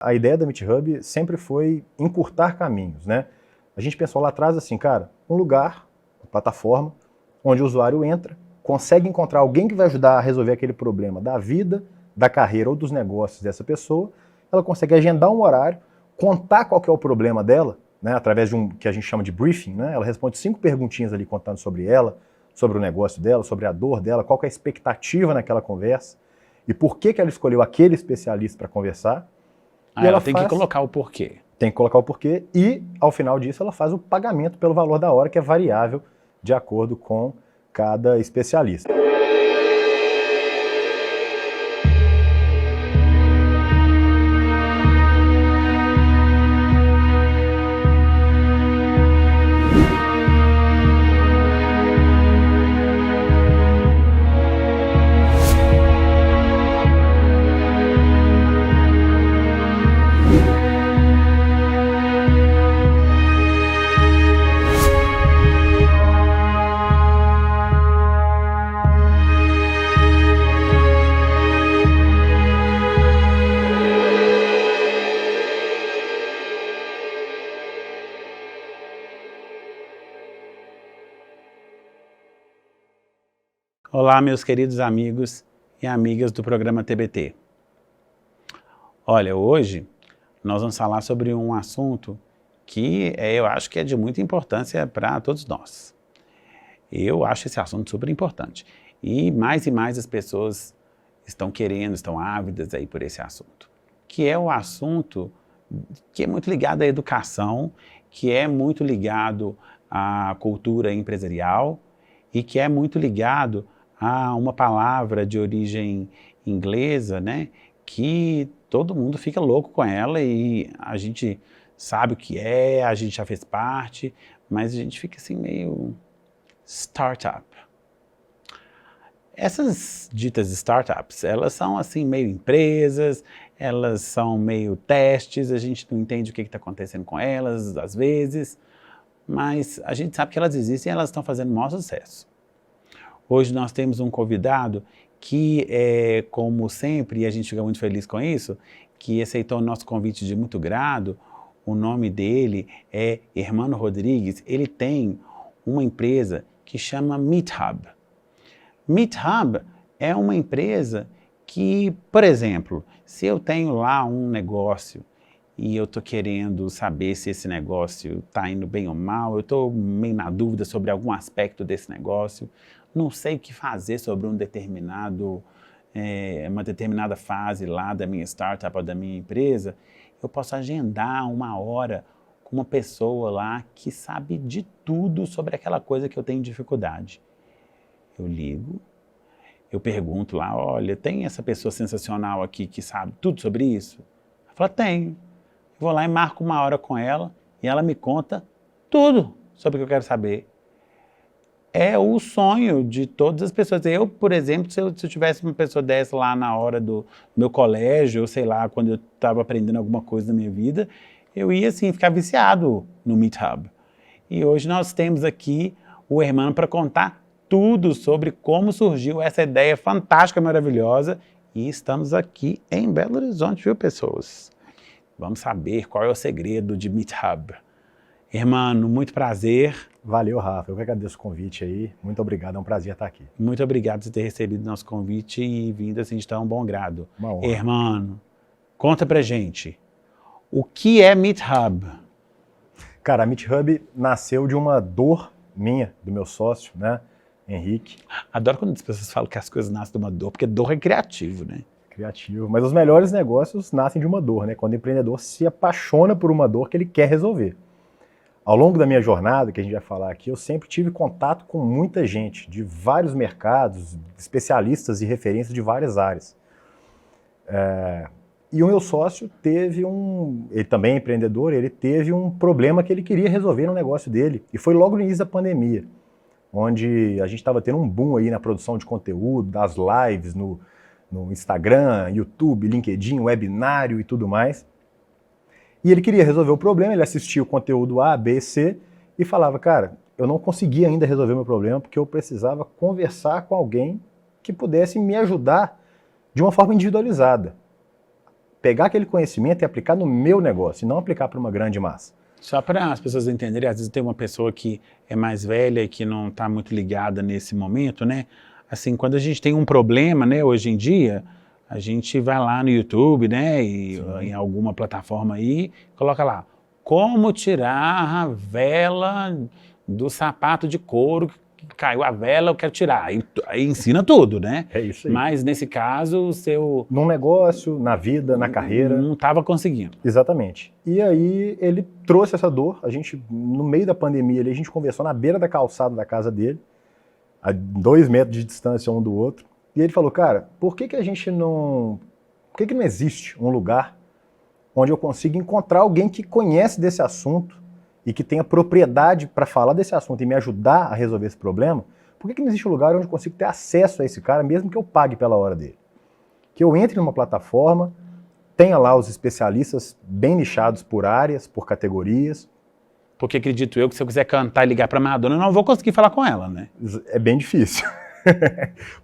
A ideia da MeetHub sempre foi encurtar caminhos, né? A gente pensou lá atrás assim, cara, um lugar, uma plataforma, onde o usuário entra, consegue encontrar alguém que vai ajudar a resolver aquele problema da vida, da carreira ou dos negócios dessa pessoa, ela consegue agendar um horário, contar qual que é o problema dela, né, através de um que a gente chama de briefing, né? Ela responde 5 perguntinhas ali contando sobre ela, sobre o negócio dela, sobre a dor dela, qual que é a expectativa naquela conversa e por que ela escolheu aquele especialista para conversar. E ela tem que colocar o porquê. Tem que colocar o porquê e, ao final disso, ela faz o pagamento pelo valor da hora, que é variável de acordo com cada especialista. Olá, meus queridos amigos e amigas do programa TBT. Olha, hoje nós vamos falar sobre um assunto que eu acho que é de muita importância para todos nós. Eu acho esse assunto super importante. E mais as pessoas estão querendo, estão ávidas aí por esse assunto. Que é o assunto que é muito ligado à educação, que é muito ligado à cultura empresarial e que é muito ligado a uma palavra de origem inglesa, né, que todo mundo fica louco com ela e a gente sabe o que é, a gente já fez parte, mas a gente fica assim meio startup. Essas ditas startups, elas são assim meio empresas, elas são meio testes, a gente não entende o que está acontecendo com elas às vezes, mas a gente sabe que elas existem e elas estão fazendo o maior sucesso. Hoje nós temos um convidado que, como sempre, e a gente fica muito feliz com isso, que aceitou o nosso convite de muito grado. O nome dele é Hermano Rodrigues. Ele tem uma empresa que chama MeetHub. MeetHub é uma empresa que, por exemplo, se eu tenho lá um negócio e eu estou querendo saber se esse negócio está indo bem ou mal, eu estou meio na dúvida sobre algum aspecto desse negócio, não sei o que fazer sobre uma determinada fase lá da minha startup ou da minha empresa, eu posso agendar uma hora com uma pessoa lá que sabe de tudo sobre aquela coisa que eu tenho dificuldade. Eu ligo, eu pergunto lá, olha, tem essa pessoa sensacional aqui que sabe tudo sobre isso? Ela fala, tenho. Eu vou lá e marco uma hora com ela e ela me conta tudo sobre o que eu quero saber. É o sonho de todas as pessoas. Eu, por exemplo, se eu tivesse uma pessoa dessa lá na hora do meu colégio, ou sei lá, quando eu estava aprendendo alguma coisa na minha vida, eu ia, assim, ficar viciado no MeetHub. E hoje nós temos aqui o Hermano para contar tudo sobre como surgiu essa ideia fantástica, maravilhosa, e estamos aqui em Belo Horizonte, viu, pessoas? Vamos saber qual é o segredo de MeetHub. Hermano, muito prazer. Valeu, Rafa. Eu que agradeço o convite aí. Muito obrigado, é um prazer estar aqui. Muito obrigado por ter recebido nosso convite e vindo assim de tão bom grado. Uma honra. Hermano, conta pra gente, o que é MeetHub? Cara, a MeetHub nasceu de uma dor minha, do meu sócio, né, Henrique. Adoro quando as pessoas falam que as coisas nascem de uma dor, porque dor é criativo, né? Criativo. Mas os melhores negócios nascem de uma dor, né? Quando o empreendedor se apaixona por uma dor que ele quer resolver. Ao longo da minha jornada, que a gente vai falar aqui, eu sempre tive contato com muita gente, de vários mercados, especialistas e referências de várias áreas. E o meu sócio ele também é empreendedor, ele teve um problema que ele queria resolver no negócio dele. E foi logo no início da pandemia, onde a gente estava tendo um boom aí na produção de conteúdo, das lives no Instagram, YouTube, LinkedIn, webinário e tudo mais. E ele queria resolver o problema, ele assistia o conteúdo A, B, C e falava, cara, eu não conseguia ainda resolver o meu problema porque eu precisava conversar com alguém que pudesse me ajudar de uma forma individualizada. pegar aquele conhecimento e aplicar no meu negócio, e não aplicar para uma grande massa. Só para as pessoas entenderem, às vezes tem uma pessoa que é mais velha e que não está muito ligada nesse momento, né? Assim, quando a gente tem um problema, né, hoje em dia, a gente vai lá no YouTube, né, e em alguma plataforma aí, coloca lá, como tirar a vela do sapato de couro, que caiu a vela, eu quero tirar. Aí ensina tudo, né? É isso aí. Mas nesse caso, o seu... Num negócio, na vida, na carreira. Não estava conseguindo. Exatamente. E aí ele trouxe essa dor, a gente, no meio da pandemia, a gente conversou na beira da calçada da casa dele, a 2 metros de distância um do outro, e ele falou, cara, por que a gente não... Por que não existe um lugar onde eu consiga encontrar alguém que conhece desse assunto e que tenha propriedade para falar desse assunto e me ajudar a resolver esse problema? Por que não existe um lugar onde eu consigo ter acesso a esse cara, mesmo que eu pague pela hora dele? Que eu entre numa plataforma, tenha lá os especialistas bem nichados por áreas, por categorias. Porque acredito eu que se eu quiser cantar e ligar para a Madonna, eu não vou conseguir falar com ela, né? É bem difícil.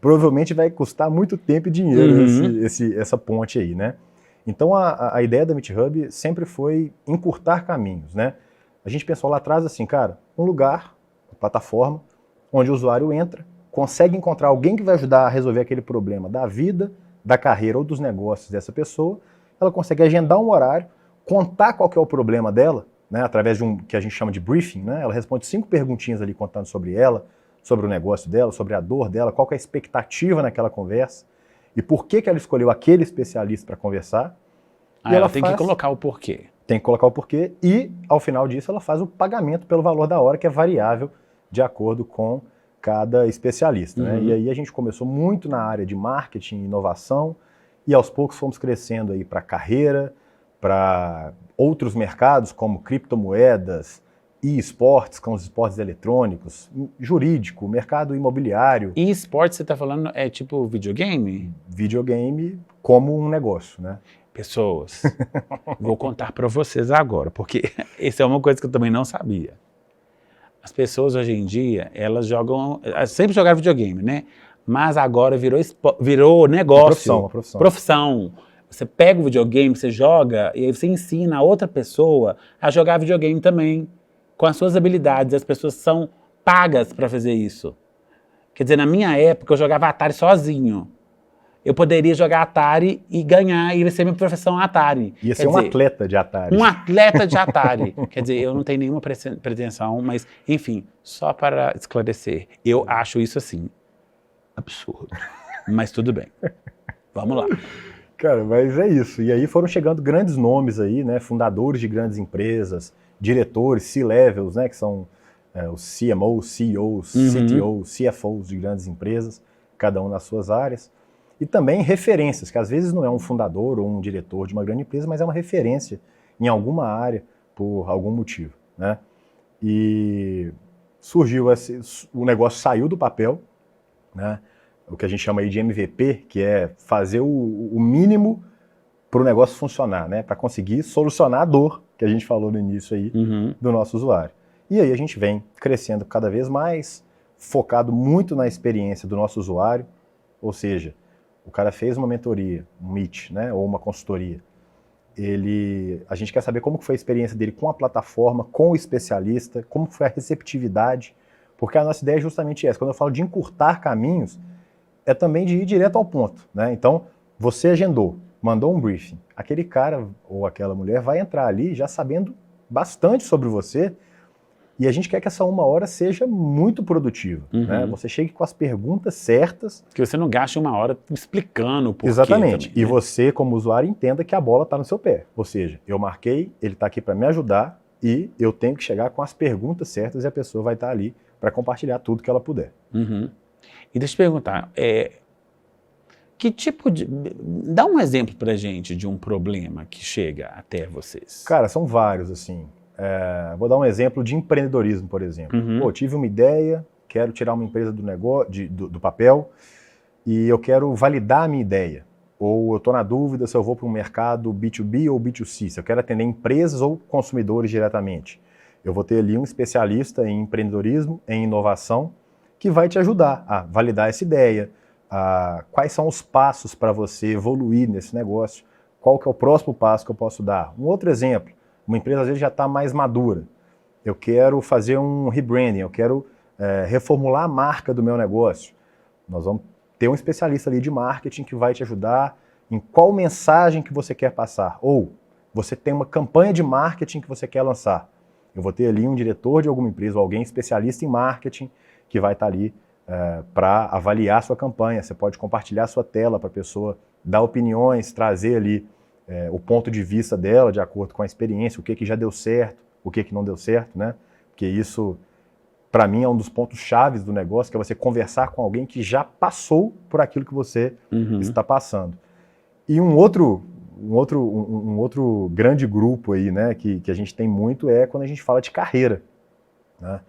Provavelmente vai custar muito tempo e dinheiro essa ponte aí, né? Então a ideia da Meet Hub sempre foi encurtar caminhos, né? A gente pensou lá atrás assim, cara, um lugar, uma plataforma, onde o usuário entra, consegue encontrar alguém que vai ajudar a resolver aquele problema da vida, da carreira ou dos negócios dessa pessoa, ela consegue agendar um horário, contar qual que é o problema dela, né, através de um que a gente chama de briefing, né? Ela responde 5 perguntinhas ali contando sobre ela, sobre o negócio dela, sobre a dor dela, qual que é a expectativa naquela conversa e por que ela escolheu aquele especialista para conversar. E ela tem que colocar o porquê. Tem que colocar o porquê e, ao final disso, ela faz o pagamento pelo valor da hora, que é variável de acordo com cada especialista, né? E aí a gente começou muito na área de marketing e inovação e aos poucos fomos crescendo aí para carreira, para outros mercados como criptomoedas, e-esportes, com os esportes eletrônicos, jurídico, mercado imobiliário. E esportes, você está falando, é tipo videogame? Videogame como um negócio, né? Pessoas, vou contar para vocês agora, porque isso é uma coisa que eu também não sabia. As pessoas hoje em dia, elas jogam, sempre jogaram videogame, né? Mas agora virou negócio. Profissão. Você pega o videogame, você joga, e aí você ensina a outra pessoa a jogar videogame também, com as suas habilidades. As pessoas são pagas para fazer isso. Quer dizer, na minha época, eu jogava Atari sozinho. Eu poderia jogar Atari e ganhar, e ser minha profissão Atari. Ia ser um atleta de Atari. Um atleta de Atari. Quer dizer, eu não tenho nenhuma pretensão, mas, enfim, só para esclarecer, eu acho isso assim, absurdo. Mas tudo bem. Vamos lá. Cara, mas é isso. E aí foram chegando grandes nomes aí, né? Fundadores de grandes empresas, diretores, C-levels, né? Que são os CMOs, CEOs, CTOs, CFOs de grandes empresas, cada um nas suas áreas. E também referências, que às vezes não é um fundador ou um diretor de uma grande empresa, mas é uma referência em alguma área por algum motivo, né? E surgiu o negócio saiu do papel, né? O que a gente chama aí de MVP, que é fazer o mínimo para o negócio funcionar, né? Para conseguir solucionar a dor que a gente falou no início aí do nosso usuário. E aí a gente vem crescendo cada vez mais, focado muito na experiência do nosso usuário, ou seja, o cara fez uma mentoria, um Meet, né, ou uma consultoria. A gente quer saber como foi a experiência dele com a plataforma, com o especialista, como foi a receptividade, porque a nossa ideia é justamente essa. Quando eu falo de encurtar caminhos, é também de ir direto ao ponto, né? Então, você agendou, mandou um briefing, aquele cara ou aquela mulher vai entrar ali já sabendo bastante sobre você. E a gente quer que essa 1 hora seja muito produtiva, né? Você chegue com as perguntas certas. Que você não gaste 1 hora explicando o porquê. Exatamente. Também, e né? você, como usuário, entenda que a bola está no seu pé. Ou seja, eu marquei, ele está aqui para me ajudar e eu tenho que chegar com as perguntas certas e a pessoa vai estar ali para compartilhar tudo que ela puder. E deixa eu te perguntar, que tipo de... Dá um exemplo pra gente de um problema que chega até vocês. Cara, são vários, assim. Vou dar um exemplo de empreendedorismo, por exemplo. Pô, tive uma ideia, quero tirar uma empresa do negócio, do papel, e eu quero validar a minha ideia. Ou eu estou na dúvida se eu vou para um mercado B2B ou B2C, se eu quero atender empresas ou consumidores diretamente. Eu vou ter ali um especialista em empreendedorismo, em inovação, que vai te ajudar a validar essa ideia, quais são os passos para você evoluir nesse negócio, Qual que é o próximo passo que eu posso dar? Um outro exemplo, uma empresa às vezes já está mais madura. Eu quero fazer um rebranding, eu quero reformular a marca do meu negócio. Nós vamos ter um especialista ali de marketing que vai te ajudar em qual mensagem que você quer passar. Ou você tem uma campanha de marketing que você quer lançar. Eu vou ter ali um diretor de alguma empresa ou alguém especialista em marketing que vai estar ali para avaliar a sua campanha. Você pode compartilhar a sua tela para a pessoa dar opiniões, trazer ali o ponto de vista dela de acordo com a experiência, o que já deu certo, o que não deu certo, né? Porque isso, para mim, é um dos pontos chaves do negócio, que é você conversar com alguém que já passou por aquilo que você está passando. E um outro grande grupo aí, né, que a gente tem muito é quando a gente fala de carreira, né?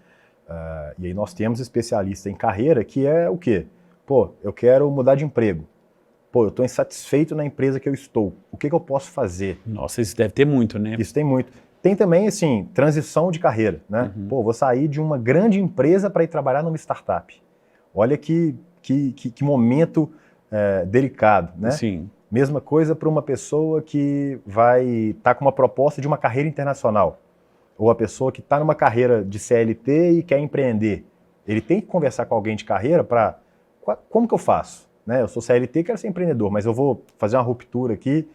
E aí nós temos especialistas em carreira que é o quê? Pô, eu quero mudar de emprego. Pô, eu estou insatisfeito na empresa que eu estou. O que eu posso fazer? Nossa, isso deve ter muito, né? Isso tem muito. Tem também, assim, transição de carreira, né? Pô, vou sair de uma grande empresa para ir trabalhar numa startup. Olha que momento delicado, né? Sim. Mesma coisa para uma pessoa que vai estar com uma proposta de uma carreira internacional. Ou a pessoa que está numa carreira de CLT e quer empreender. Ele tem que conversar com alguém de carreira para... Como que eu faço? Né? Eu sou CLT e quero ser empreendedor, mas eu vou fazer uma ruptura aqui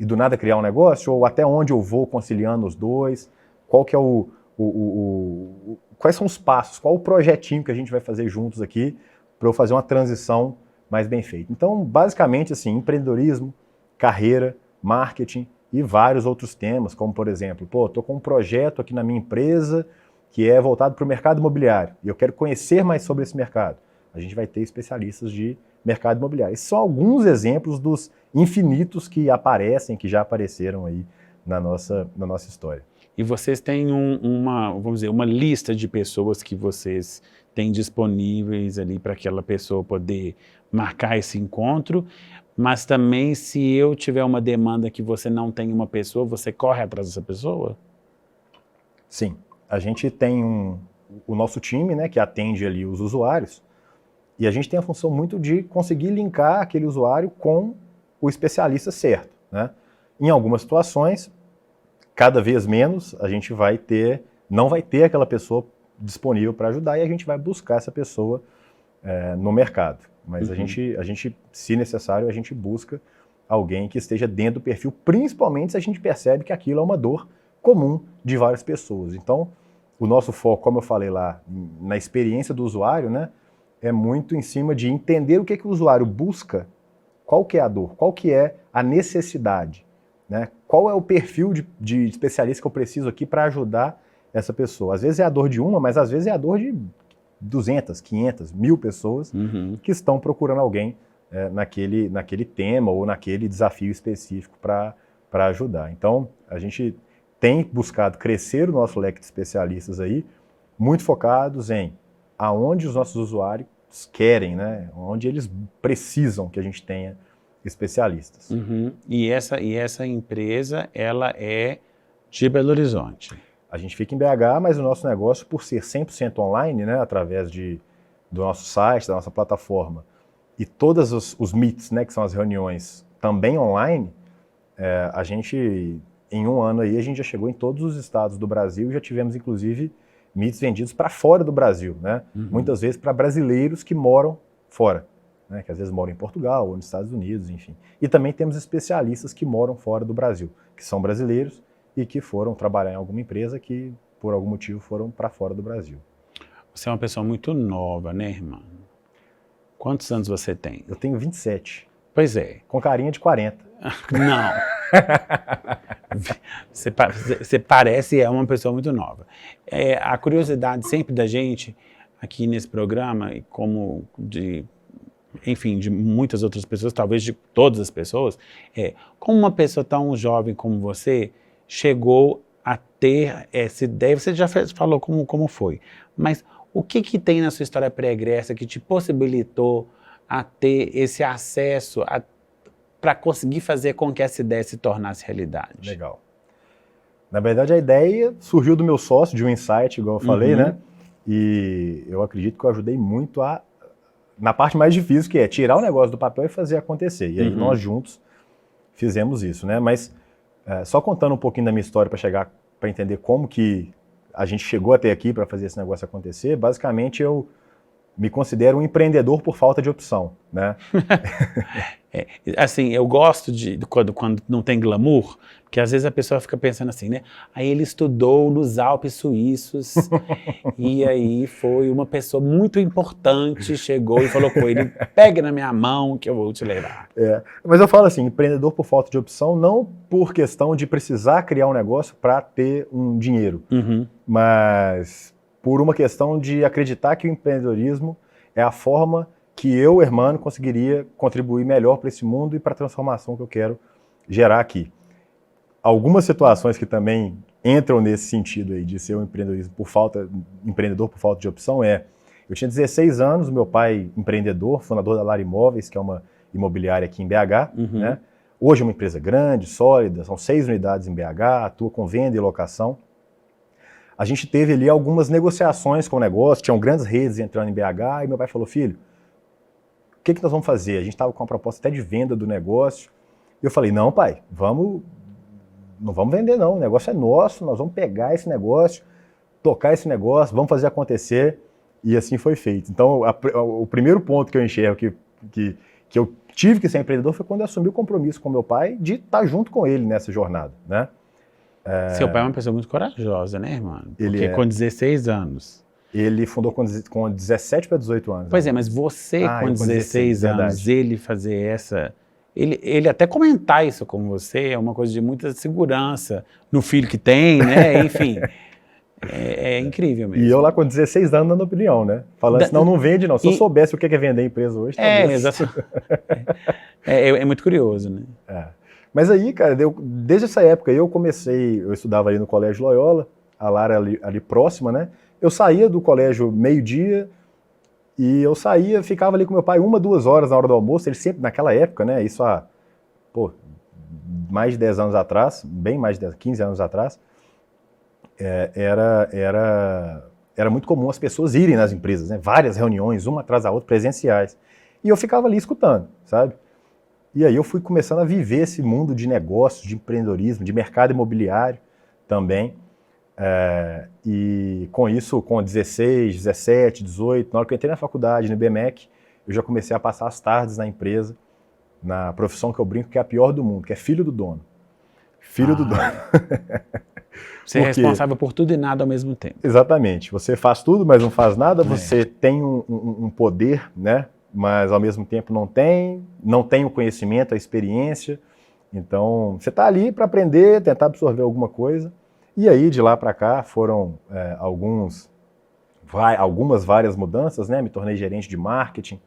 e do nada criar um negócio? Ou até onde eu vou conciliando os dois? Qual que é quais são os passos? Qual o projetinho que a gente vai fazer juntos aqui para eu fazer uma transição mais bem feita? Então, basicamente, assim, empreendedorismo, carreira, marketing e vários outros temas, como, por exemplo, pô, estou com um projeto aqui na minha empresa que é voltado para o mercado imobiliário e eu quero conhecer mais sobre esse mercado. A gente vai ter especialistas de mercado imobiliário. Esses são alguns exemplos dos infinitos que aparecem, que já apareceram aí na nossa história. E vocês têm vamos dizer, uma lista de pessoas que vocês têm disponíveis ali para aquela pessoa poder marcar esse encontro, mas também se eu tiver uma demanda que você não tem uma pessoa, você corre atrás dessa pessoa? Sim, a gente tem o nosso time, né, que atende ali os usuários, e a gente tem a função muito de conseguir linkar aquele usuário com o especialista certo, né? Em algumas situações, cada vez menos, a gente não vai ter aquela pessoa disponível para ajudar e a gente vai buscar essa pessoa no mercado. Mas a gente, se necessário, a gente busca alguém que esteja dentro do perfil, principalmente se a gente percebe que aquilo é uma dor comum de várias pessoas. Então, o nosso foco, como eu falei lá, na experiência do usuário, né, é muito em cima de entender o que o usuário busca, qual que é a dor, qual que é a necessidade, né? Qual é o perfil de especialista que eu preciso aqui para ajudar essa pessoa. Às vezes é a dor de uma, mas às vezes é a dor de 200, 500, 1000 pessoas que estão procurando alguém naquele tema ou naquele desafio específico para ajudar. Então, a gente tem buscado crescer o nosso leque de especialistas aí, muito focados em aonde os nossos usuários querem, né? Onde eles precisam que a gente tenha especialistas. E essa empresa, ela é de Belo Horizonte? A gente fica em BH, mas o nosso negócio, por ser 100% online, né, através do nosso site, da nossa plataforma, e todos os meets, né, que são as reuniões, também online, a gente, em um ano aí, a gente já chegou em todos os estados do Brasil e já tivemos, inclusive, meets vendidos para fora do Brasil, né? Muitas vezes para brasileiros que moram fora, né? Que às vezes moram em Portugal ou nos Estados Unidos, enfim. E também temos especialistas que moram fora do Brasil, que são brasileiros e que foram trabalhar em alguma empresa que, por algum motivo, foram para fora do Brasil. Você é uma pessoa muito nova, né, irmão? Quantos anos você tem? Eu tenho 27. Pois é. Com carinha de 40. Não. Você parece uma pessoa muito nova. A curiosidade sempre da gente aqui nesse programa, como enfim, de muitas outras pessoas, talvez de todas as pessoas, como uma pessoa tão jovem como você chegou a ter essa ideia. Você já falou como foi, mas o que tem na sua história pregressa que te possibilitou a ter esse acesso para conseguir fazer com que essa ideia se tornasse realidade? Legal. Na verdade, a ideia surgiu do meu sócio, de um insight, igual eu falei, né? E eu acredito que eu ajudei muito na parte mais difícil, que é tirar o negócio do papel e fazer acontecer. E aí nós juntos fizemos isso, né? Mas só contando um pouquinho da minha história para entender como que a gente chegou até aqui para fazer esse negócio acontecer, basicamente eu me considero um empreendedor por falta de opção, né? Assim, eu gosto de quando não tem glamour, porque às vezes a pessoa fica pensando assim, né? Aí ele estudou nos Alpes suíços e aí foi uma pessoa muito importante, chegou e falou com ele, pegue na minha mão que eu vou te levar. Mas eu falo assim, empreendedor por falta de opção, não por questão de precisar criar um negócio para ter um dinheiro, mas por uma questão de acreditar que o empreendedorismo é a forma que eu, hermano, conseguiria contribuir melhor para esse mundo e para a transformação que eu quero gerar aqui. Algumas situações que também entram nesse sentido aí de ser um empreendedor por falta de opção eu tinha 16 anos, meu pai empreendedor, fundador da Lar Imóveis, que é uma imobiliária aqui em BH, né? Hoje é uma empresa grande, sólida, são 6 unidades em BH, atua com venda e locação. A gente teve ali algumas negociações com o negócio, tinham grandes redes entrando em BH, e meu pai falou, filho, o que nós vamos fazer? A gente estava com uma proposta até de venda do negócio. E eu falei, não, pai, não vamos vender não, o negócio é nosso, nós vamos pegar esse negócio, tocar esse negócio, vamos fazer acontecer. E assim foi feito. Então, o primeiro ponto que eu enxergo que eu tive que ser empreendedor foi quando eu assumi o compromisso com meu pai de estar junto com ele nessa jornada, né? Seu pai é uma pessoa muito corajosa, né, irmão? Porque com 16 anos... Ele fundou com 17 para 18 anos. Pois é, mas você com 16 anos, ele fazer essa... Ele até comentar isso com você é uma coisa de muita segurança no filho que tem, né? Enfim, é incrível mesmo. E eu lá com 16 anos dando opinião, né? Falando assim, não vende não. Se eu soubesse o que é vender empresa hoje, talvez... Exato. É muito curioso, né? Mas aí, cara, desde essa época eu estudava ali no Colégio Loyola, a Lara ali próxima, né? Eu saía do colégio meio-dia e ficava ali com meu pai 1, 2 horas na hora do almoço. Ele sempre, naquela época, né? Isso há, mais de 10 anos atrás, bem mais de 15 anos atrás, era muito comum as pessoas irem nas empresas, né? Várias reuniões, uma atrás da outra, presenciais. E eu ficava ali escutando, sabe? E aí eu fui começando a viver esse mundo de negócios, de empreendedorismo, de mercado imobiliário também. E com isso, com 16, 17, 18, na hora que eu entrei na faculdade, no IBMEC, eu já comecei a passar as tardes na empresa, na profissão que eu brinco que é a pior do mundo, que é filho do dono. Filho do dono. Você é responsável por tudo e nada ao mesmo tempo. Exatamente. Você faz tudo, mas não faz nada. Você tem um poder, né? Mas ao mesmo tempo não tem o conhecimento, a experiência. Então, você está ali para aprender, tentar absorver alguma coisa. E aí, de lá para cá, foram várias mudanças, né? Me tornei gerente de marketing,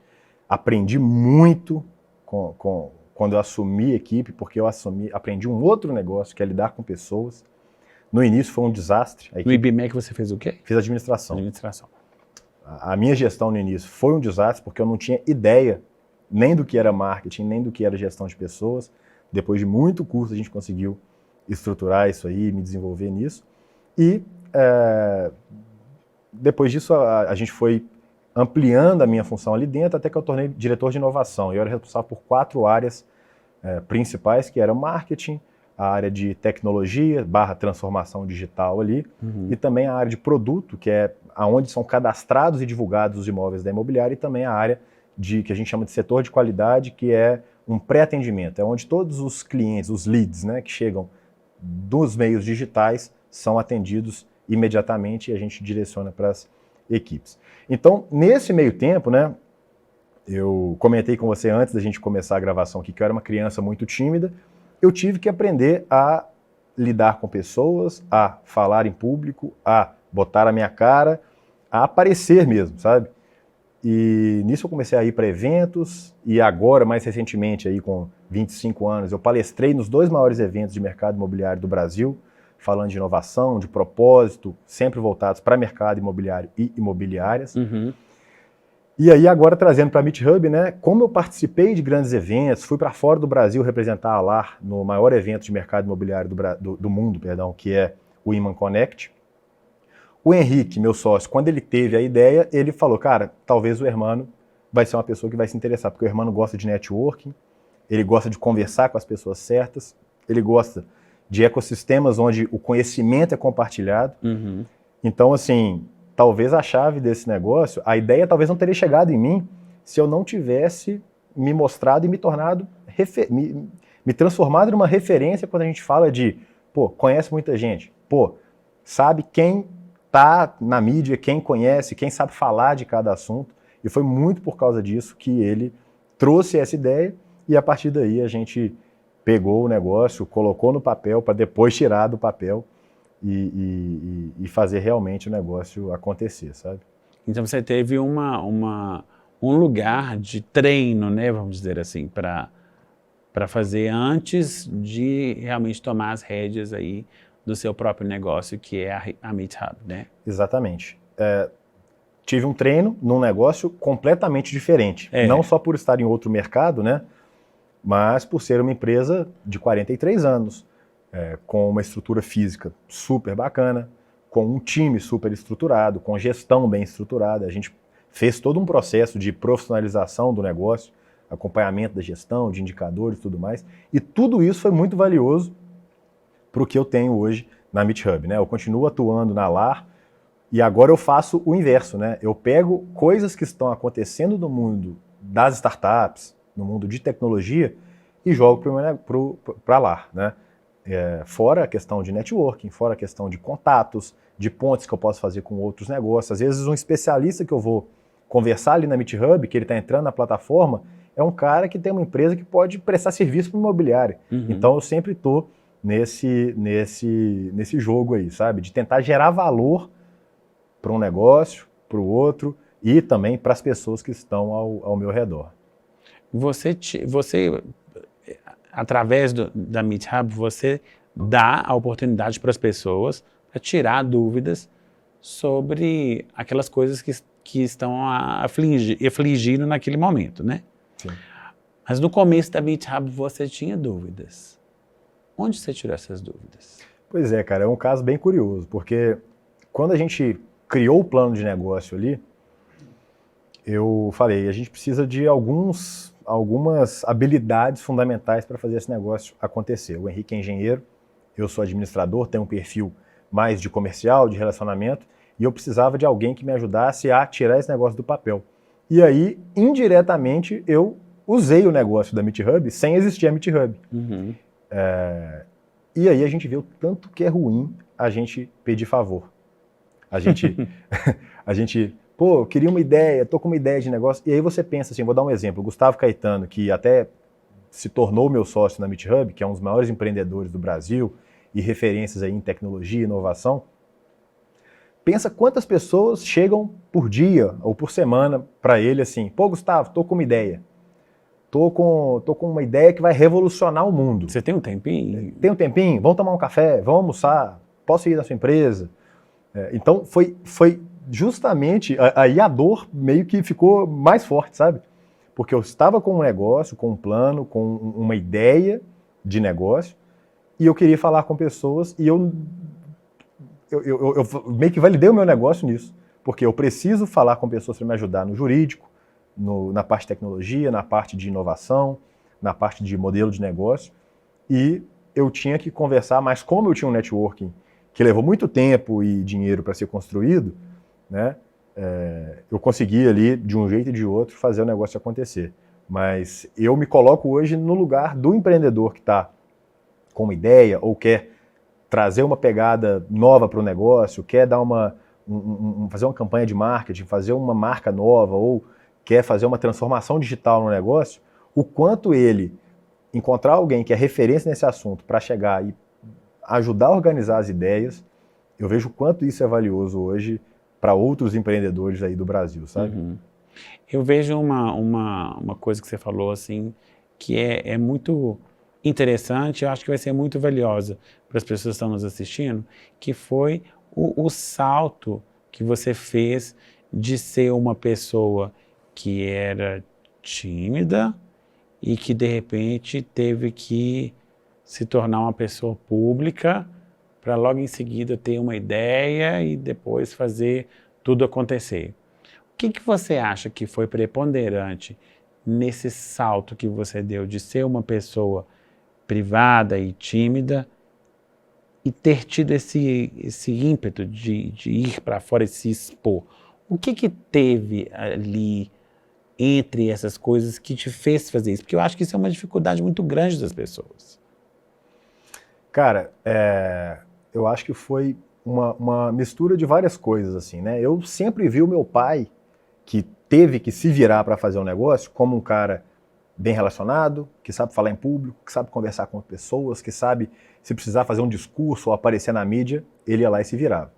aprendi muito quando eu assumi a equipe, porque aprendi um outro negócio, que é lidar com pessoas. No início foi um desastre. No IBMEC você fez o quê? Fiz administração. A minha gestão no início foi um desastre, porque eu não tinha ideia nem do que era marketing, nem do que era gestão de pessoas. Depois de muito curso, a gente conseguiu estruturar isso aí, me desenvolver nisso. E depois disso, a gente foi ampliando a minha função ali dentro, até que eu tornei diretor de inovação. Eu era responsável por 4 áreas principais, que eram marketing, a área de tecnologia, /transformação digital ali, e também a área de produto, que é onde são cadastrados e divulgados os imóveis da imobiliária, e também a área que a gente chama de setor de qualidade, que é um pré-atendimento, é onde todos os clientes, os leads, né, que chegam dos meios digitais, são atendidos imediatamente e a gente direciona para as equipes. Então, nesse meio tempo, né, eu comentei com você antes da gente começar a gravação aqui que eu era uma criança muito tímida, eu tive que aprender a lidar com pessoas, a falar em público, a botar a minha cara, a aparecer mesmo, sabe? E nisso eu comecei a ir para eventos, e agora, mais recentemente, aí, com 25 anos, eu palestrei nos 2 maiores eventos de mercado imobiliário do Brasil, falando de inovação, de propósito, sempre voltados para mercado imobiliário e imobiliárias. E aí agora trazendo para a Meet Hub, né, como eu participei de grandes eventos, fui para fora do Brasil representar a LAR no maior evento de mercado imobiliário do mundo, que é o Iman Connect. O Henrique, meu sócio, quando ele teve a ideia, ele falou, cara, talvez o Hermano vai ser uma pessoa que vai se interessar, porque o Hermano gosta de networking, ele gosta de conversar com as pessoas certas, ele gosta de ecossistemas onde o conhecimento é compartilhado. Uhum. Então, assim, talvez a chave desse negócio, a ideia talvez não teria chegado em mim se eu não tivesse me mostrado e me tornado, me transformado numa referência quando a gente fala de, pô, conhece muita gente, pô, sabe quem tá na mídia, quem conhece, quem sabe falar de cada assunto. E foi muito por causa disso que ele trouxe essa ideia e a partir daí a gente pegou o negócio, colocou no papel para depois tirar do papel e fazer realmente o negócio acontecer, sabe? Então você teve um lugar de treino, né, vamos dizer assim, para fazer antes de realmente tomar as rédeas aí do seu próprio negócio, que é a Meet Hub, né? Exatamente. Tive um treino num negócio completamente diferente. Não só por estar em outro mercado, né? Mas por ser uma empresa de 43 anos, com uma estrutura física super bacana, com um time super estruturado, com gestão bem estruturada. A gente fez todo um processo de profissionalização do negócio, acompanhamento da gestão, de indicadores e tudo mais. E tudo isso foi muito valioso para o que eu tenho hoje na Meet Hub, né? Eu continuo atuando na LAR e agora eu faço o inverso, né? Eu pego coisas que estão acontecendo no mundo das startups, no mundo de tecnologia e jogo para a LAR, né? Fora a questão de networking, fora a questão de contatos, de pontes que eu posso fazer com outros negócios. Às vezes um especialista que eu vou conversar ali na Meet Hub, que ele está entrando na plataforma, é um cara que tem uma empresa que pode prestar serviço para o imobiliário. Uhum. Então eu sempre estou nesse jogo aí, sabe? De tentar gerar valor para um negócio, para o outro e também para as pessoas que estão ao meu redor. Você através da Meet Hub, você dá a oportunidade para as pessoas para tirar dúvidas sobre aquelas coisas que estão afligindo naquele momento, né? Sim. Mas no começo da Meet Hub você tinha dúvidas. Onde você tirou essas dúvidas? Pois é, cara, é um caso bem curioso, porque quando a gente criou o plano de negócio ali, eu falei, a gente precisa de algumas habilidades fundamentais para fazer esse negócio acontecer. O Henrique é engenheiro, eu sou administrador, tenho um perfil mais de comercial, de relacionamento, e eu precisava de alguém que me ajudasse a tirar esse negócio do papel. E aí, indiretamente, eu usei o negócio da Meet Hub sem existir a Meet Hub. Uhum. E aí a gente vê o tanto que é ruim a gente pedir favor. A gente, pô, eu queria uma ideia, tô com uma ideia de negócio. E aí você pensa assim, vou dar um exemplo, o Gustavo Caetano, que até se tornou meu sócio na Meet Hub, que é um dos maiores empreendedores do Brasil e referências aí em tecnologia e inovação, pensa quantas pessoas chegam por dia ou por semana para ele assim, pô, Gustavo, tô com uma ideia. Tô com uma ideia que vai revolucionar o mundo. Você tem um tempinho? Tem um tempinho? Vamos tomar um café? Vamos almoçar? Posso ir na sua empresa? Então, foi justamente, aí a dor meio que ficou mais forte, sabe? Porque eu estava com um negócio, com um plano, com uma ideia de negócio, e eu queria falar com pessoas, e eu meio que validei o meu negócio nisso, porque eu preciso falar com pessoas para me ajudar no jurídico, na parte de tecnologia, na parte de inovação, na parte de modelo de negócio, e eu tinha que conversar, mas como eu tinha um networking que levou muito tempo e dinheiro para ser construído, né, eu consegui ali, de um jeito e de outro, fazer o negócio acontecer. Mas eu me coloco hoje no lugar do empreendedor que está com uma ideia ou quer trazer uma pegada nova para o negócio, quer dar fazer uma campanha de marketing, fazer uma marca nova ou quer fazer uma transformação digital no negócio, o quanto ele encontrar alguém que é referência nesse assunto para chegar e ajudar a organizar as ideias, eu vejo o quanto isso é valioso hoje para outros empreendedores aí do Brasil, sabe? Uhum. Eu vejo uma coisa que você falou assim, que é muito interessante, eu acho que vai ser muito valiosa para as pessoas que estão nos assistindo, que foi o salto que você fez de ser uma pessoa que era tímida e que de repente teve que se tornar uma pessoa pública para logo em seguida ter uma ideia e depois fazer tudo acontecer. O que você acha que foi preponderante nesse salto que você deu de ser uma pessoa privada e tímida e ter tido esse ímpeto de ir para fora e se expor? O que teve ali entre essas coisas que te fez fazer isso? Porque eu acho que isso é uma dificuldade muito grande das pessoas. Cara, eu acho que foi uma mistura de várias coisas, assim, né? Eu sempre vi o meu pai, que teve que se virar para fazer um negócio, como um cara bem relacionado, que sabe falar em público, que sabe conversar com pessoas, que sabe, se precisar fazer um discurso ou aparecer na mídia, ele ia lá e se virava.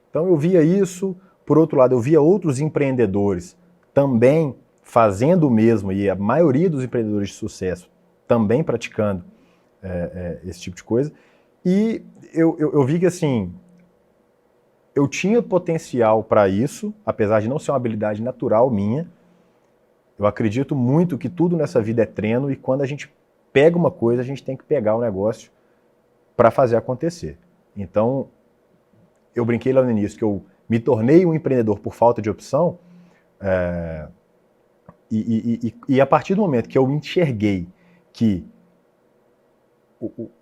Então eu via isso. Por outro lado, eu via outros empreendedores também fazendo o mesmo, e a maioria dos empreendedores de sucesso também praticando esse tipo de coisa. E eu vi que, assim, eu tinha potencial para isso, apesar de não ser uma habilidade natural minha. Eu acredito muito que tudo nessa vida é treino, e quando a gente pega uma coisa, a gente tem que pegar o negócio para fazer acontecer. Então, eu brinquei lá no início que eu me tornei um empreendedor por falta de opção, e a partir do momento que eu enxerguei que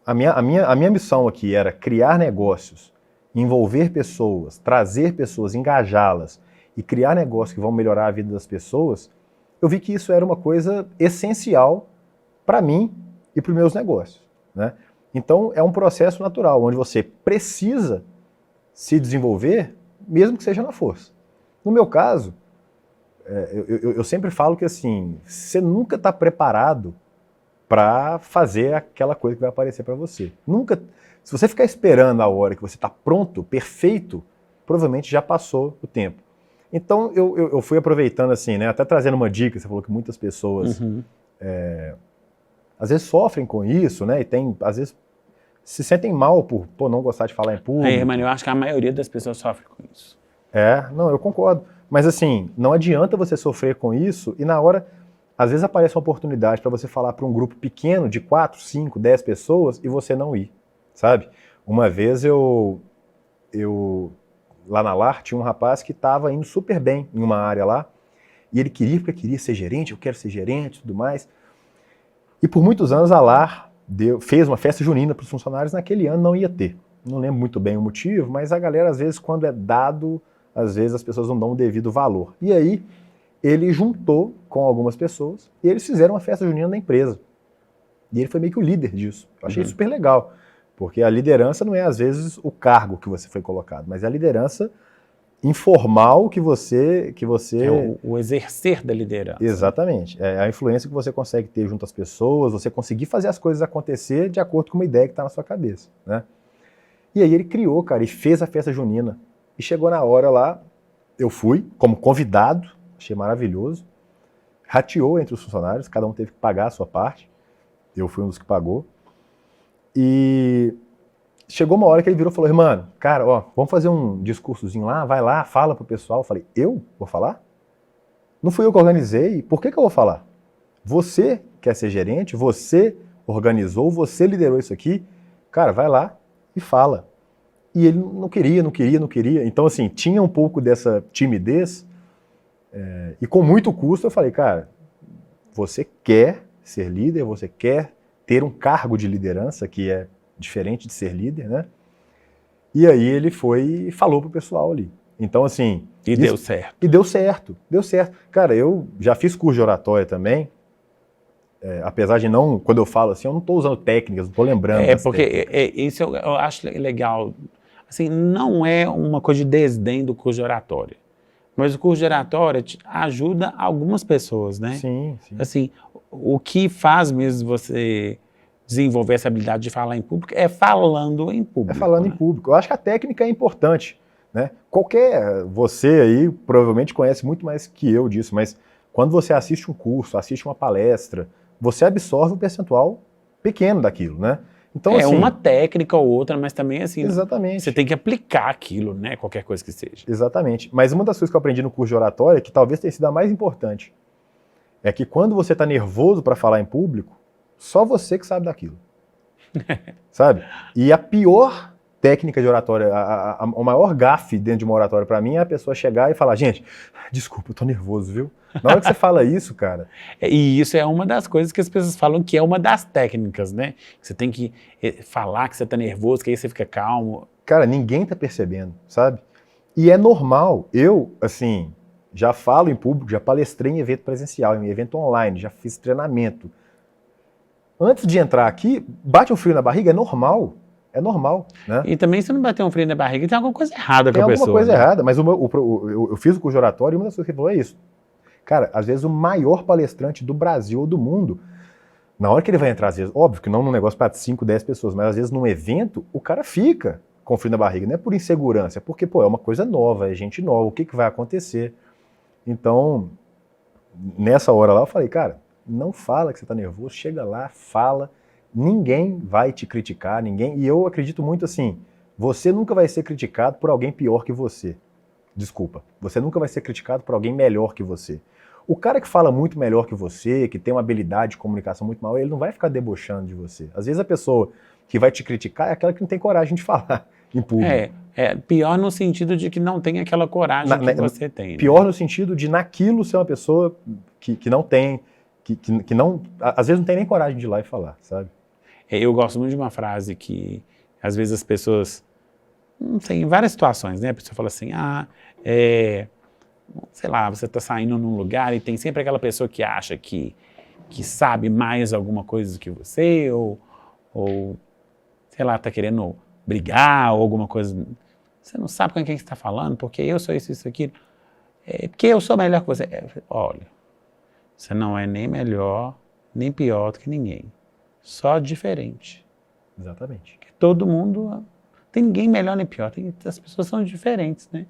a minha missão aqui era criar negócios, envolver pessoas, trazer pessoas, engajá-las e criar negócios que vão melhorar a vida das pessoas, eu vi que isso era uma coisa essencial para mim e para os meus negócios, né? Então é um processo natural, onde você precisa se desenvolver, mesmo que seja na força. No meu caso, eu sempre falo que, assim, você nunca está preparado para fazer aquela coisa que vai aparecer para você. Nunca. Se você ficar esperando a hora que você está pronto, perfeito, provavelmente já passou o tempo. Então eu fui aproveitando, assim, né, até trazendo uma dica. Você falou que muitas pessoas às vezes sofrem com isso, né, e às vezes se sentem mal por não gostar de falar em público. Mano, eu acho que a maioria das pessoas sofre com isso. Não, eu concordo. Mas, assim, não adianta você sofrer com isso e na hora, às vezes aparece uma oportunidade para você falar para um grupo pequeno de 4, 5, 10 pessoas e você não ir, sabe? Uma vez eu lá na LAR, tinha um rapaz que estava indo super bem em uma área lá, e ele queria ser gerente, eu quero ser gerente e tudo mais. E por muitos anos a LAR fez uma festa junina para os funcionários, naquele ano não ia ter. Não lembro muito bem o motivo, mas a galera, às vezes, quando é dado, às vezes as pessoas não dão o devido valor. E aí, ele juntou com algumas pessoas e eles fizeram uma festa junina na empresa. E ele foi meio que o líder disso. Eu achei super legal, porque a liderança não é, às vezes, o cargo que você foi colocado, mas é a liderança informal que você... É o exercer da liderança. Exatamente. É a influência que você consegue ter junto às pessoas, você conseguir fazer as coisas acontecer de acordo com uma ideia que está na sua cabeça, né? E aí ele criou, cara, e fez a festa junina. E chegou na hora lá, eu fui como convidado, achei maravilhoso, rateou entre os funcionários, cada um teve que pagar a sua parte, eu fui um dos que pagou, e chegou uma hora que ele virou e falou: mano, cara, ó, vamos fazer um discursozinho lá, vai lá, fala pro pessoal. Eu falei: eu vou falar? Não fui eu que organizei, por que eu vou falar? Você quer ser gerente, você organizou, você liderou isso aqui, cara, vai lá e fala. E ele não queria. Então, assim, tinha um pouco dessa timidez, e com muito custo eu falei: cara, você quer ser líder, você quer ter um cargo de liderança, que é diferente de ser líder, né? E aí ele foi e falou pro pessoal ali. Então, assim... E deu certo. E deu certo. Cara, eu já fiz curso de oratória também, apesar de não... Quando eu falo assim, eu não estou usando técnicas, não estou lembrando. Porque isso eu acho legal. Assim, não é uma coisa de desdém do curso de oratória, mas o curso de oratória ajuda algumas pessoas, né? Sim. Assim, o que faz mesmo você desenvolver essa habilidade de falar em público é falando em público. Em público. Eu acho que a técnica é importante, né? Você aí provavelmente conhece muito mais que eu disso, mas quando você assiste um curso, assiste uma palestra, você absorve um percentual pequeno daquilo, né? Então, assim, uma técnica ou outra, mas também, assim, exatamente, você tem que aplicar aquilo, né? Qualquer coisa que seja. Exatamente. Mas uma das coisas que eu aprendi no curso de oratória, que talvez tenha sido a mais importante, é que quando você está nervoso para falar em público, só você que sabe daquilo. Sabe? E a pior técnica de oratória, o maior gafe dentro de uma oratória para mim é a pessoa chegar e falar, gente, desculpa, eu tô nervoso, viu? Na hora que você fala isso, cara... E isso é uma das coisas que as pessoas falam que é uma das técnicas, né? Você tem que falar que você tá nervoso, que aí você fica calmo. Cara, ninguém tá percebendo, sabe? E é normal. Eu, assim, já falo em público, já palestrei em evento presencial, em evento online, já fiz treinamento. Antes de entrar aqui, bate um frio na barriga, é normal. É normal, né? E também se não bater um frio na barriga, tem alguma coisa errada com a pessoa. Tem alguma coisa né? errada, mas eu fiz o curso de oratório e uma das coisas que ele falou é isso. Cara, às vezes o maior palestrante do Brasil ou do mundo, na hora que ele vai entrar, às vezes, óbvio que não num negócio para 5, 10 pessoas, mas às vezes num evento, o cara fica com frio na barriga. Não é por insegurança, é porque, pô, é uma coisa nova, é gente nova, o que vai acontecer? Então, nessa hora lá, eu falei, cara, não fala que você tá nervoso, chega lá, fala, ninguém vai te criticar, ninguém... E eu acredito muito assim, você nunca vai ser criticado por alguém pior que você. Desculpa, você nunca vai ser criticado por alguém melhor que você. O cara que fala muito melhor que você, que tem uma habilidade de comunicação muito maior, ele não vai ficar debochando de você. Às vezes a pessoa que vai te criticar é aquela que não tem coragem de falar em público. É pior no sentido de que não tem aquela coragem que você tem. Pior no sentido de naquilo ser uma pessoa que não tem, que não, às vezes não tem nem coragem de ir lá e falar, sabe? Eu gosto muito de uma frase que às vezes as pessoas, não sei, em várias situações, né? A pessoa fala assim, sei lá, você está saindo num lugar e tem sempre aquela pessoa que acha que sabe mais alguma coisa do que você, ou sei lá, está querendo brigar ou alguma coisa. Você não sabe com quem você está falando, porque eu sou isso, aquilo. Porque eu sou melhor que você. Olha, você não é nem melhor, nem pior do que ninguém. Só diferente. Exatamente. Porque todo mundo... Tem ninguém melhor nem pior. As pessoas são diferentes, né?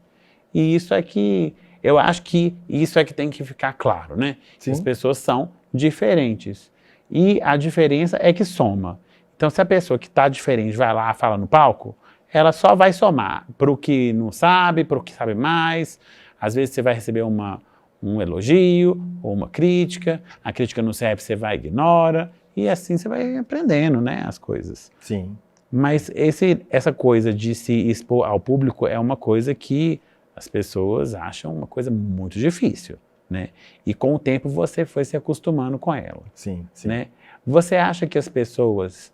E isso é que... Eu acho que isso é que tem que ficar claro, né? Sim. As pessoas são diferentes. E a diferença é que soma. Então, se a pessoa que está diferente vai lá e fala no palco, ela só vai somar para o que não sabe, para o que sabe mais. Às vezes você vai receber um elogio ou uma crítica. A crítica não serve, você vai e ignora. E assim você vai aprendendo, né, as coisas. Sim. Mas essa coisa de se expor ao público é uma coisa que as pessoas acham uma coisa muito difícil, né? E com o tempo você foi se acostumando com ela. Sim, sim. Né? Você acha que as pessoas,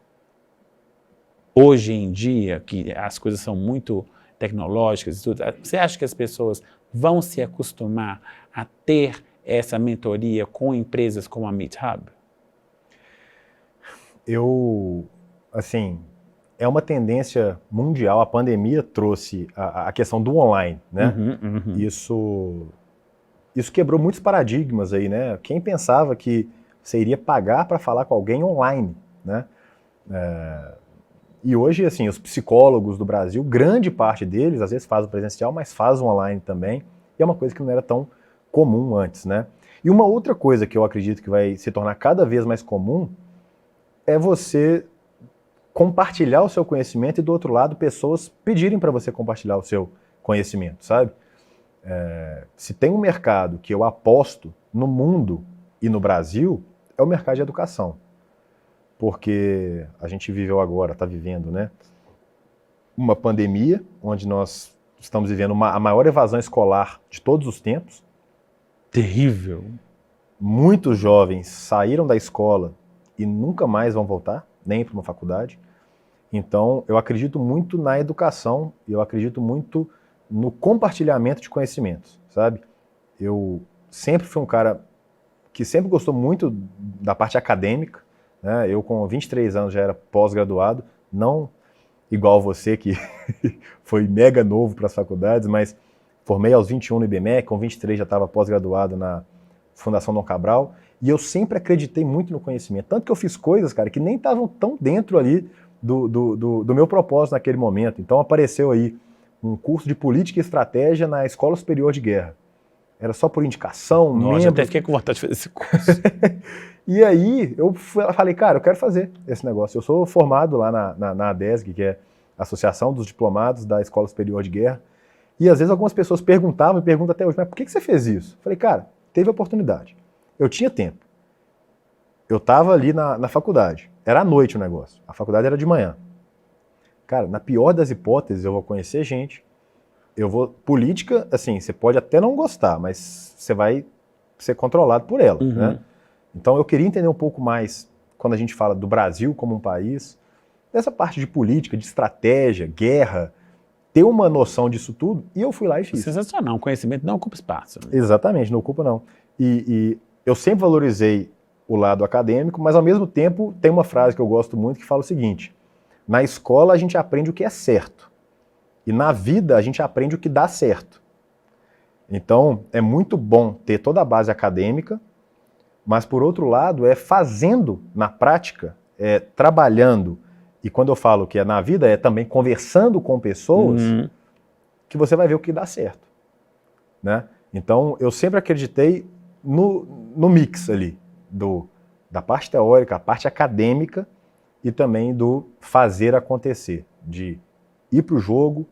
hoje em dia, que as coisas são muito tecnológicas e tudo, você acha que as pessoas vão se acostumar a ter essa mentoria com empresas como a MeetHub? Assim, é uma tendência mundial, a pandemia trouxe a questão do online, né? Isso quebrou muitos paradigmas aí, né? Quem pensava que você iria pagar para falar com alguém online, né? E hoje, assim, os psicólogos do Brasil, grande parte deles, às vezes fazem presencial, mas fazem online também, e é uma coisa que não era tão comum antes, né? E uma outra coisa que eu acredito que vai se tornar cada vez mais comum é você compartilhar o seu conhecimento e, do outro lado, pessoas pedirem para você compartilhar o seu conhecimento, sabe? Se tem um mercado que eu aposto no mundo e no Brasil, é o mercado de educação. Porque a gente viveu agora, está vivendo, né, uma pandemia, onde nós estamos vivendo a maior evasão escolar de todos os tempos. Terrível. Muitos jovens saíram da escola e nunca mais vão voltar, nem para uma faculdade. Então, eu acredito muito na educação e eu acredito muito no compartilhamento de conhecimentos, sabe? Eu sempre fui um cara que sempre gostou muito da parte acadêmica, né? Eu, com 23 anos, já era pós-graduado, não igual você, que foi mega novo para as faculdades, mas formei aos 21 no IBMEC, com 23 já estava pós-graduado na Fundação Dom Cabral, e eu sempre acreditei muito no conhecimento. Tanto que eu fiz coisas, cara, que nem estavam tão dentro ali do meu propósito naquele momento. Então apareceu aí um curso de política e estratégia na Escola Superior de Guerra. Era só por indicação, Nossa, eu até fiquei com vontade de fazer esse curso. E aí eu falei, cara, eu quero fazer esse negócio. Eu sou formado lá na ADESG, que é a Associação dos Diplomados da Escola Superior de Guerra. E às vezes algumas pessoas perguntavam, e perguntam até hoje, mas por que você fez isso? Eu falei, cara, teve oportunidade. Eu tinha tempo. Eu estava ali na faculdade. Era à noite o negócio. A faculdade era de manhã. Cara, na pior das hipóteses, eu vou conhecer gente, política, assim, você pode até não gostar, mas você vai ser controlado por ela, né? Então eu queria entender um pouco mais, quando a gente fala do Brasil como um país, dessa parte de política, de estratégia, guerra, ter uma noção disso tudo, e eu fui lá e fiz. Sensacional, o conhecimento não ocupa espaço. Né? Exatamente, não ocupa não. E eu sempre valorizei o lado acadêmico, mas ao mesmo tempo tem uma frase que eu gosto muito que fala o seguinte: na escola a gente aprende o que é certo, e na vida a gente aprende o que dá certo. Então é muito bom ter toda a base acadêmica, mas por outro lado é fazendo na prática, é trabalhando, e quando eu falo que é na vida, é também conversando com pessoas, que você vai ver o que dá certo. Né? Então eu sempre acreditei no mix ali, da parte teórica, a parte acadêmica e também do fazer acontecer, de ir para o jogo,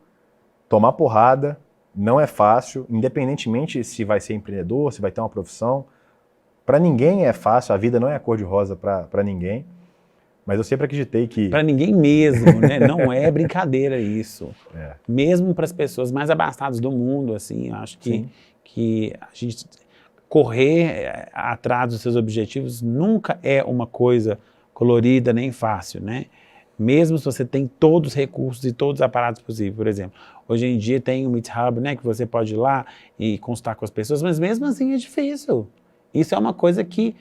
tomar porrada, não é fácil, independentemente se vai ser empreendedor, se vai ter uma profissão, para ninguém é fácil, a vida não é cor-de-rosa para ninguém, mas eu sempre acreditei que... Para ninguém mesmo, né? Não é brincadeira isso. Mesmo para as pessoas mais abastadas do mundo, assim, eu acho que a gente correr atrás dos seus objetivos nunca é uma coisa colorida nem fácil, né? Mesmo se você tem todos os recursos e todos os aparatos possíveis, por exemplo. Hoje em dia tem o Meet Hub, né, que você pode ir lá e consultar com as pessoas, mas mesmo assim é difícil. Isso é uma coisa que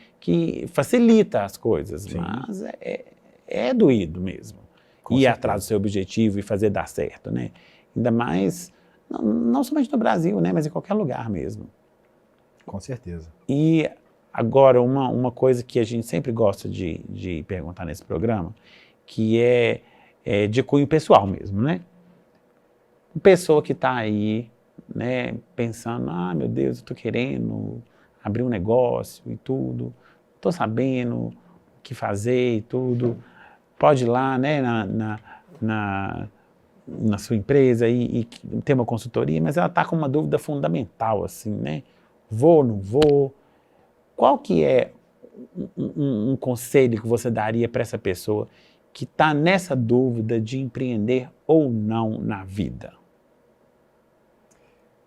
facilita as coisas, mas é doído mesmo. Ir atrás do seu objetivo e fazer dar certo, né? Ainda mais, não somente no Brasil, né, mas em qualquer lugar mesmo. Com certeza. E agora, uma coisa que a gente sempre gosta de perguntar nesse programa, que é de cunho pessoal mesmo, né? Uma pessoa que está aí, né, pensando, meu Deus, eu estou querendo abrir um negócio e tudo, estou sabendo o que fazer e tudo, pode ir lá, né, na sua empresa e ter uma consultoria, mas ela está com uma dúvida fundamental, assim, né? Vou ou não vou? Qual que é um conselho que você daria para essa pessoa que está nessa dúvida de empreender ou não na vida?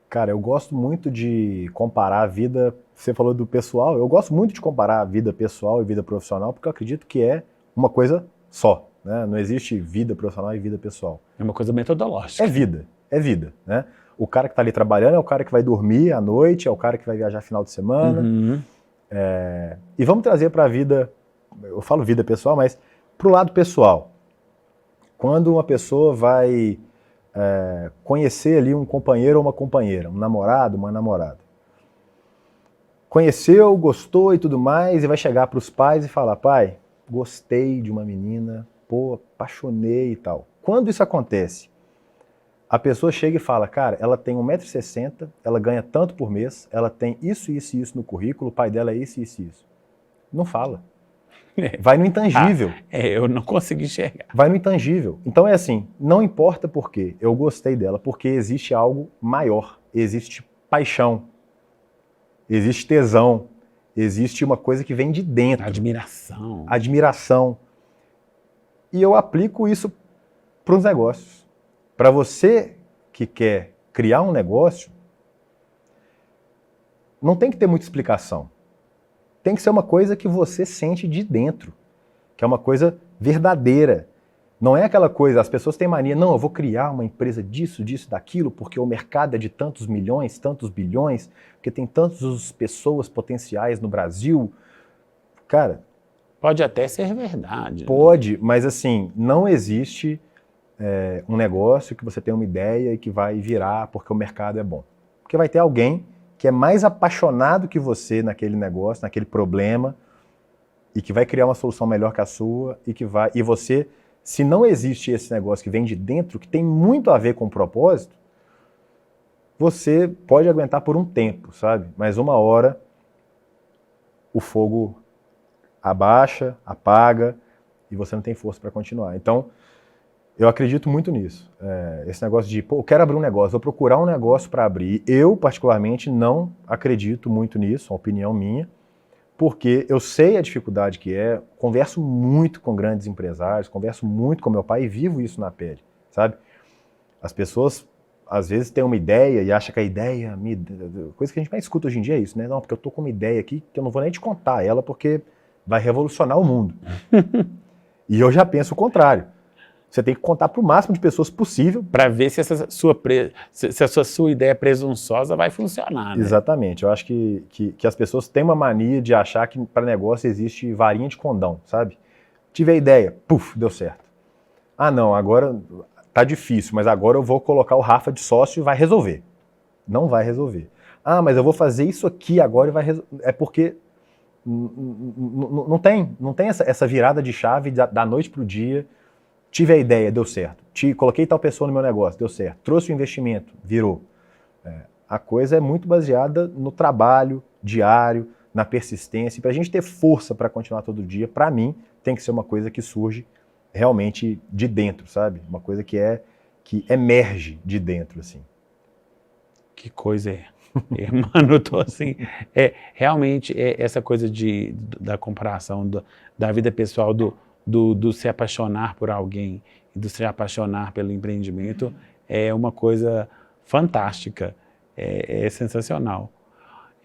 Cara, eu gosto muito de comparar a vida, você falou do pessoal, eu gosto muito de comparar a vida pessoal e vida profissional, porque eu acredito que é uma coisa só, né? Não existe vida profissional e vida pessoal. É uma coisa metodológica. É vida, né? O cara que está ali trabalhando é o cara que vai dormir à noite, é o cara que vai viajar final de semana. E vamos trazer para a vida, eu falo vida pessoal, mas para o lado pessoal. Quando uma pessoa vai conhecer ali um companheiro ou uma companheira, um namorado, uma namorada. Conheceu, gostou e tudo mais, e vai chegar para os pais e falar: pai, gostei de uma menina, pô, apaixonei e tal. Quando isso acontece, a pessoa chega e fala: cara, ela tem 1,60 m, ela ganha tanto por mês, ela tem isso, isso e isso no currículo, o pai dela é isso, isso e isso. Não fala. Vai no intangível. Eu não consigo enxergar. Vai no intangível. Então é assim, não importa por quê, eu gostei dela, porque existe algo maior, existe paixão, existe tesão, existe uma coisa que vem de dentro. Admiração. Admiração. E eu aplico isso para os negócios. Para você que quer criar um negócio, não tem que ter muita explicação. Tem que ser uma coisa que você sente de dentro, que é uma coisa verdadeira. Não é aquela coisa, as pessoas têm mania, não, eu vou criar uma empresa disso, disso, daquilo, porque o mercado é de tantos milhões, tantos bilhões, porque tem tantas pessoas potenciais no Brasil. Cara... Pode até ser verdade. Pode, mas assim, não existe um negócio que você tem uma ideia e que vai virar porque o mercado é bom. Porque vai ter alguém que é mais apaixonado que você naquele negócio, naquele problema, e que vai criar uma solução melhor que a sua, e você, se não existe esse negócio que vem de dentro, que tem muito a ver com o propósito, você pode aguentar por um tempo, sabe? Mas uma hora o fogo abaixa, apaga, e você não tem força para continuar. Então, eu acredito muito nisso. Esse negócio de, eu quero abrir um negócio, vou procurar um negócio para abrir. Eu, particularmente, não acredito muito nisso, uma opinião minha, porque eu sei a dificuldade que é, converso muito com grandes empresários, converso muito com meu pai e vivo isso na pele. sabe? As pessoas, às vezes, têm uma ideia e acham que a ideia... Coisa que a gente mais escuta hoje em dia é isso, né? Não, porque eu tô com uma ideia aqui que eu não vou nem te contar ela porque vai revolucionar o mundo. E eu já penso o contrário. Você tem que contar para o máximo de pessoas possível. Para ver se essa sua ideia presunçosa vai funcionar, né? Exatamente. Eu acho que as pessoas têm uma mania de achar que para negócio existe varinha de condão, sabe? Tive a ideia, puf, deu certo. Ah, não, agora tá difícil, mas agora eu vou colocar o Rafa de sócio e vai resolver. Não vai resolver. Ah, mas eu vou fazer isso aqui agora e vai resolver. É porque não tem essa virada de chave da noite pro dia. Tive a ideia, deu certo. Coloquei tal pessoa no meu negócio, deu certo. Trouxe o investimento, virou. A coisa é muito baseada no trabalho diário, na persistência. E para a gente ter força para continuar todo dia, para mim, tem que ser uma coisa que surge realmente de dentro, sabe? Uma coisa que emerge de dentro, assim. Que coisa é. Mano, eu tô assim, realmente essa coisa da comparação da vida pessoal, do se apaixonar por alguém e do se apaixonar pelo empreendimento é uma coisa fantástica, é sensacional.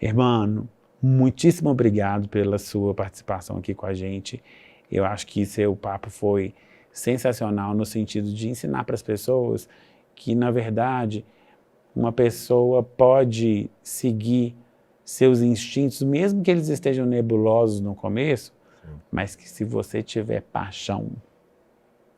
Irmão, muitíssimo obrigado pela sua participação aqui com a gente. Eu acho que seu papo foi sensacional no sentido de ensinar para as pessoas que, na verdade, uma pessoa pode seguir seus instintos, mesmo que eles estejam nebulosos no começo, mas que se você tiver paixão,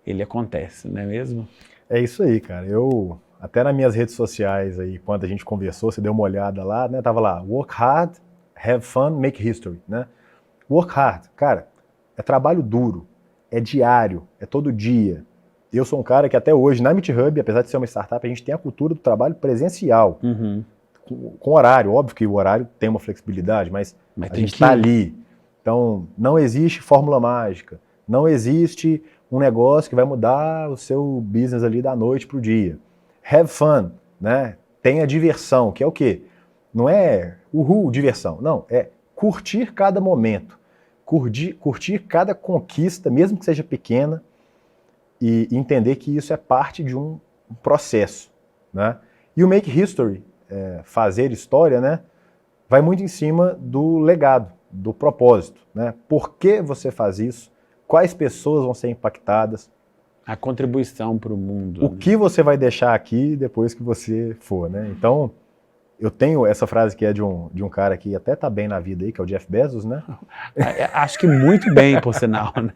ele acontece, não é mesmo? É isso aí, cara. Eu, até nas minhas redes sociais aí, quando a gente conversou, você deu uma olhada lá, né? Tava lá, work hard, have fun, make history, né? Work hard, cara, é trabalho duro, é diário, é todo dia. Eu sou um cara que até hoje, na Meet Hub, apesar de ser uma startup, a gente tem a cultura do trabalho presencial, com horário. Óbvio que o horário tem uma flexibilidade, mas a gente está ali. Então, não existe fórmula mágica, não existe um negócio que vai mudar o seu business ali da noite para o dia. Have fun, né? Tenha diversão, que é o quê? Não é diversão, não, é curtir cada momento, curtir cada conquista, mesmo que seja pequena, e entender que isso é parte de um processo, né? E o Make History, fazer história, né, vai muito em cima do legado, do propósito, né? Por que você faz isso? Quais pessoas vão ser impactadas? A contribuição para o mundo. O que você vai deixar aqui depois que você for, né? Então, eu tenho essa frase que é de um cara que até tá bem na vida aí, que é o Jeff Bezos, né? Acho que muito bem, por sinal, né?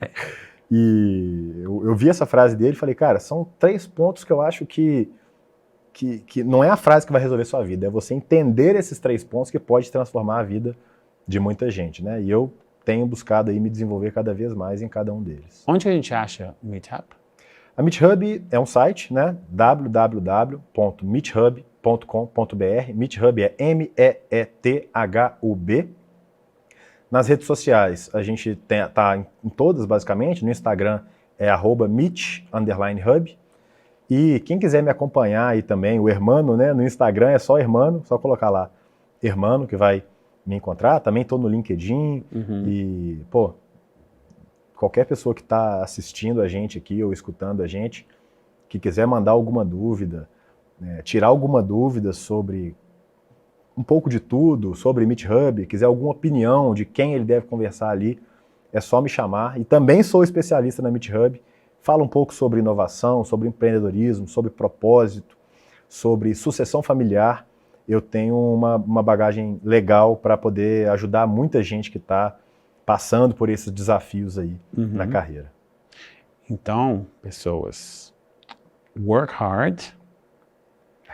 E eu vi essa frase dele e falei, cara, são 3 pontos que eu acho que não é a frase que vai resolver sua vida, é você entender esses 3 pontos que pode transformar a vida de muita gente, né? E eu tenho buscado aí me desenvolver cada vez mais em cada um deles. Onde a gente acha o Meetup? A MeetHub é um site, né? www.meethub.com.br. MeetHub é MEETHUB. Nas redes sociais, a gente tá em todas, basicamente. No Instagram é @meet_hub. E quem quiser me acompanhar aí também, o Hermano, né? No Instagram é só Hermano, só colocar lá Hermano que vai me encontrar. Também estou no LinkedIn. E, pô, qualquer pessoa que está assistindo a gente aqui ou escutando a gente, que quiser mandar alguma dúvida, né, tirar alguma dúvida sobre um pouco de tudo, sobre MeetHub, quiser alguma opinião de quem ele deve conversar ali, é só me chamar. E também sou especialista na MeetHub, falo um pouco sobre inovação, sobre empreendedorismo, sobre propósito, sobre sucessão familiar. Eu tenho uma bagagem legal para poder ajudar muita gente que está passando por esses desafios aí na carreira. Então, pessoas, work hard,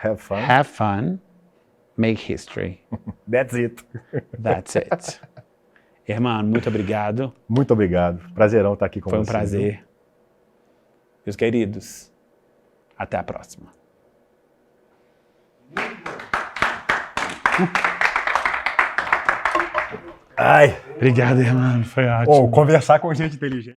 have fun, make history. That's it. That's it. Irmão, muito obrigado. Muito obrigado. Prazerão estar aqui com você. Foi um prazer. Viu? Meus queridos, até a próxima. Ai. Obrigado, irmão. Foi ótimo. Conversar com gente inteligente.